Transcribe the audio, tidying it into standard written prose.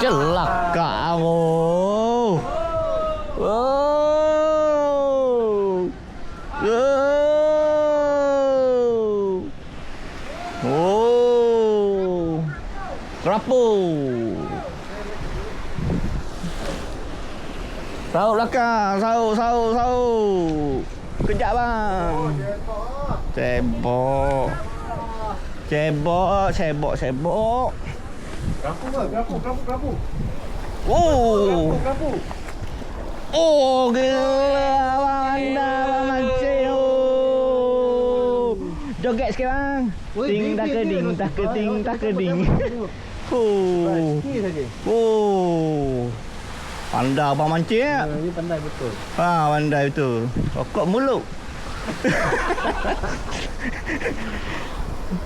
Celaka kamu. Oh. Oh. Kerapu. Sahut belakang, sahut. Kejap bang. Cebok. Kerapu ke? Kerapu. Oh. Kerapu. Oh, gila abang anda mancing. Oh. Joget sikit bang. Ting tak keding. Oh. Oh. Pandai abang mancing ya? Ini pandai betul. Pandai betul. Rokok mulut.